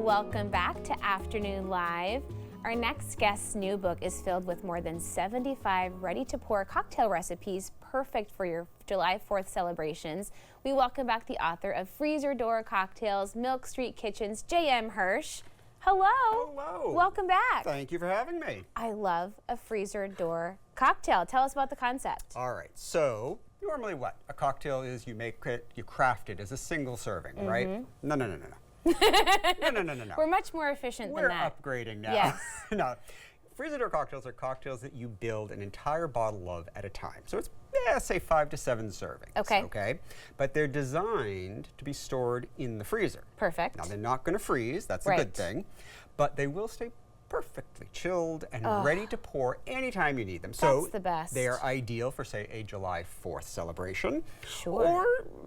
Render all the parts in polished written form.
welcome back to Afternoon Live. Our next guest's new book is filled with more than 75 ready-to-pour cocktail recipes perfect for your July 4th celebrations. We welcome back the author of Freezer Door Cocktails, Milk Street Kitchens, J.M. Hirsch. Hello. Hello. Welcome back. Thank you for having me. I love a freezer door cocktail. Tell us about the concept. All right, so normally what a cocktail is, you make it, you craft it as a single serving, right? No. No. We're much more efficient than that. We're upgrading now. Yes. No. Freezer door cocktails are cocktails that you build an entire bottle of at a time. So it's, say 5 to 7 servings. Okay. But they're designed to be stored in the freezer. Perfect. Now they're not going to freeze. That's a good thing. But they will stay perfectly chilled and ready to pour anytime you need them. That's the best. They are ideal for, say, a July 4th celebration. Sure. Or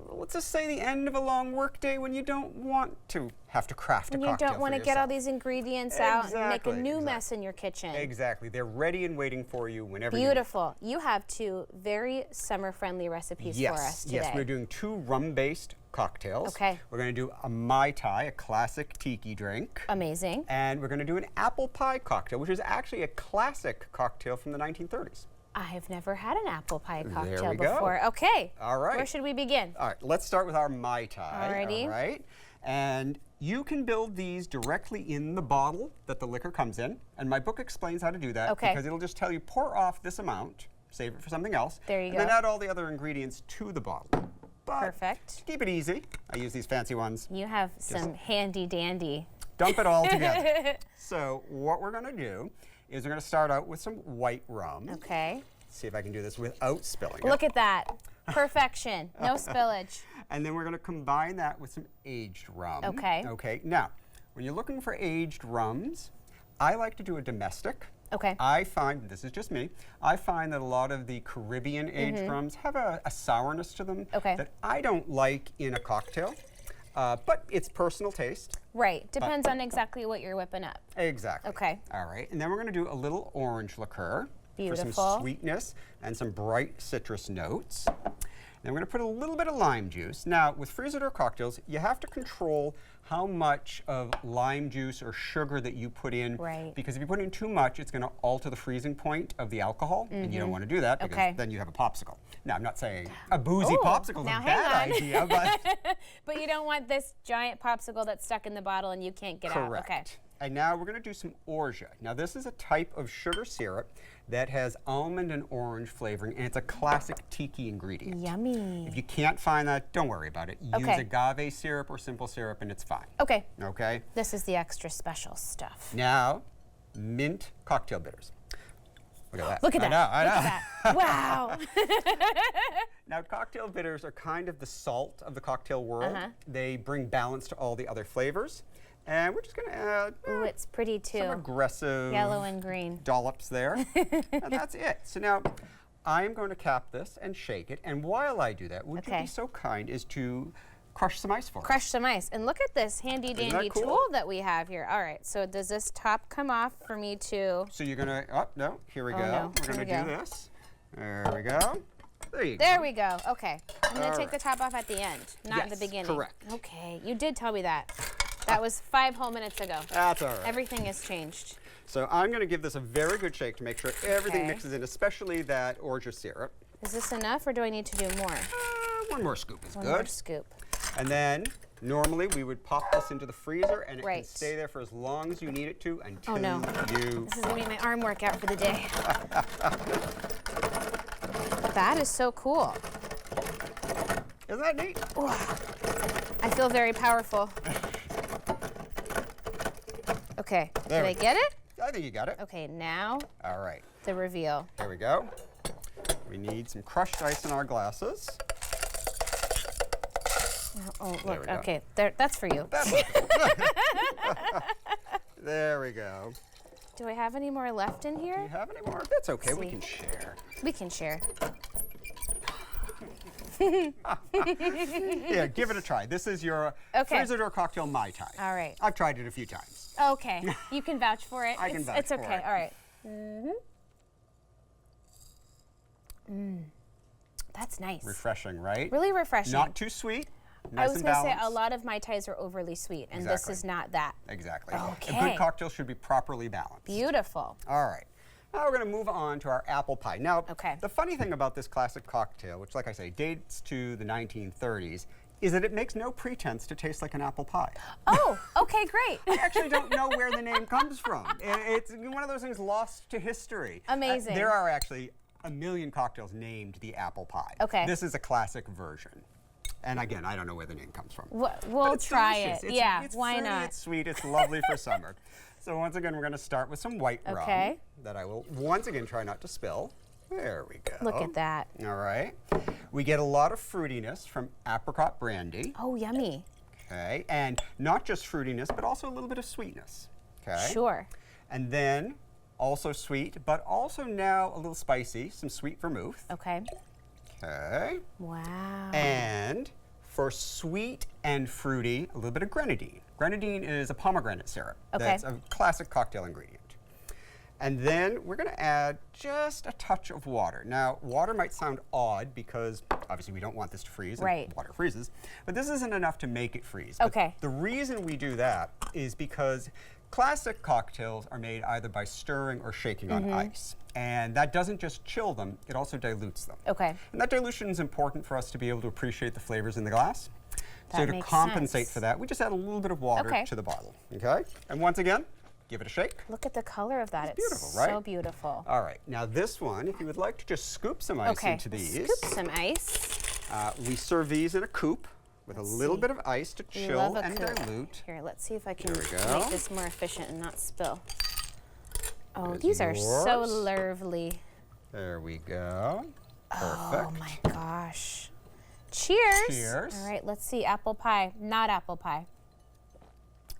let's just say the end of a long work day when you don't want to have to craft a cocktail. You don't want to get all these ingredients out and make a new mess in your kitchen. Exactly. They're ready and waiting for you whenever you Beautiful. You have 2 very summer-friendly recipes for us today. Yes, we're doing 2 rum-based cocktails. Okay. We're going to do a Mai Tai, a classic tiki drink. Amazing. And we're going to do an apple pie cocktail, which is actually a classic cocktail from the 1930s. I have never had an apple pie cocktail There we go. before. Okay. All right. Where should we begin? All right, let's start with our Mai Tai. Alrighty. All right. And you can build these directly in the bottle that the liquor comes in. And my book explains how to do that. Okay. Because it'll just tell you, pour off this amount, save it for something else. There you and go. then add all the other ingredients to the bottle. But Perfect. to keep it easy, I use these fancy ones. You have some handy dandy. Dump it all together. So what we're going to do is we're going to start out with some white rum. Okay. See if I can do this without spilling it. Look at that. Perfection. No spillage. And then we're going to combine that with some aged rum. Okay. Okay. Now, when you're looking for aged rums, I like to do a domestic. Okay. I find, this is just me, I find that a lot of the Caribbean aged rums have a sourness to them that I don't like in a cocktail. But it's personal taste. Right. Depends on exactly what you're whipping up. Exactly. Okay. All right. And then we're going to do a little orange liqueur. Beautiful. For some sweetness and some bright citrus notes. Then we're going to put a little bit of lime juice. Now, with freezer door cocktails, you have to control how much of lime juice or sugar that you put in. Right. Because if you put in too much, it's going to alter the freezing point of the alcohol, and you don't want to do that because then you have a popsicle. Now, I'm not saying a boozy popsicle is a bad idea, but... But you don't want this giant popsicle that's stuck in the bottle and you can't get out. Okay. And now we're going to do some orgeat. Now this is a type of sugar syrup that has almond and orange flavoring, and it's a classic tiki ingredient. Yummy. If you can't find that, don't worry about it. Use agave syrup or simple syrup and it's fine. Okay. Okay? This is the extra special stuff. Now, mint cocktail bitters. Look at that. Look at that. I know. Look at that. Wow. Now, cocktail bitters are kind of the salt of the cocktail world. They bring balance to all the other flavors. And we're just going to add Ooh, it's pretty too. some aggressive Yellow and green dollops there. And that's it. So now I'm going to cap this and shake it. And while I do that, would you be so kind as to crush some ice for us? Crush some ice. And look at this handy dandy tool that we have here. All right, so does this top come off for me to? So you're going to, no, here we go. No. We're going to do this. There we go. There you go. There we go. Okay. I'm going to take the top off at the end, not in the beginning. Correct. Okay. You did tell me that. That was 5 whole minutes ago. That's all right. Everything has changed. So I'm going to give this a very good shake to make sure everything mixes in, especially that orgeat syrup. Is this enough, or do I need to do more? One more scoop is good. One more scoop. And then normally we would pop this into the freezer and it can stay there for as long as you need it to until you... This is going to be my arm workout for the day. That is so cool. Isn't that neat? Ooh. I feel very powerful. Okay, did I get it? I think you got it. Okay, now all right. The reveal. There we go. We need some crushed ice in our glasses. Oh, look, okay, that's for you. That's there we go. Do I have any more left in here? Do you have any more? That's okay, we can share. We can share. Yeah, give it a try. This is your freezer door cocktail Mai Tai. All right. I've tried it a few times. Okay. You can vouch for it. I can vouch for it. It's okay. All right. That's nice. Refreshing, right? Really refreshing. Not too sweet. Nice I was and going to say, balanced. a lot of Mai Tais are overly sweet, and this Exactly. is not that. Exactly. Okay. A good cocktail should be properly balanced. Beautiful. All right. Now we're going to move on to our apple pie. Now, Okay. the funny thing about this classic cocktail, which, like I say, dates to the 1930s, is that it makes no pretense to taste like an apple pie. Oh, okay, great. I actually don't know where the name comes from. It's one of those things lost to history. Amazing. There are actually a million cocktails named the apple pie. Okay. This is a classic version. And again, I don't know where the name comes from. We'll it's try delicious. it. It's, Yeah, it's why fruity, not? It's sweet, it's lovely for summer. So once again, we're going to start with some white rum Okay. that I will once again try not to spill. There we go. Look at that. All right. We get a lot of fruitiness from apricot brandy. Oh, yummy. Okay. And not just fruitiness, but also a little bit of sweetness. Okay. Sure. And then also sweet, but also now a little spicy, some sweet vermouth. Okay. Okay. Wow. And for sweet and fruity, a little bit of grenadine. Grenadine is a pomegranate syrup. Okay. That's a classic cocktail ingredient. And then we're going to add just a touch of water. Now, water might sound odd because obviously we don't want this to freeze. And Right. water freezes. But this isn't enough to make it freeze. Okay. But the reason we do that is because classic cocktails are made either by stirring or shaking on ice. And that doesn't just chill them, it also dilutes them. Okay. And that dilution is important for us to be able to appreciate the flavors in the glass. So That to makes compensate sense. for that, we just add a little bit of water Okay. to the bottle. Okay? And once again, give it a shake. Look at the color of that. It's beautiful, right? so beautiful. All right. Now this one, if you would like to just scoop some ice Okay. into these, Scoop some ice. we serve these in a coupe with a little see. bit of ice to We chill love a and coupe. dilute. Here, let's see if I can There we go. make this more efficient and not spill. Oh, There's these are so yours. lovely. There we go. Oh Perfect. my gosh. Cheers. Cheers. All right, let's see. Apple pie, not apple pie.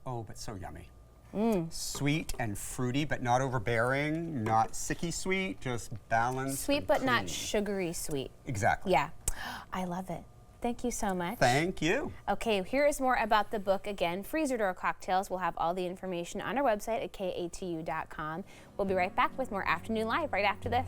Oh, but so yummy. Sweet and fruity, but not overbearing, not sicky sweet, just balanced. Sweet and but not creamy. sugary sweet. Exactly. Yeah. I love it. Thank you so much. Thank you. Okay, here is more about the book again, Freezer Door Cocktails. We'll have all the information on our website at katu.com. We'll be right back with more Afternoon Live right after this.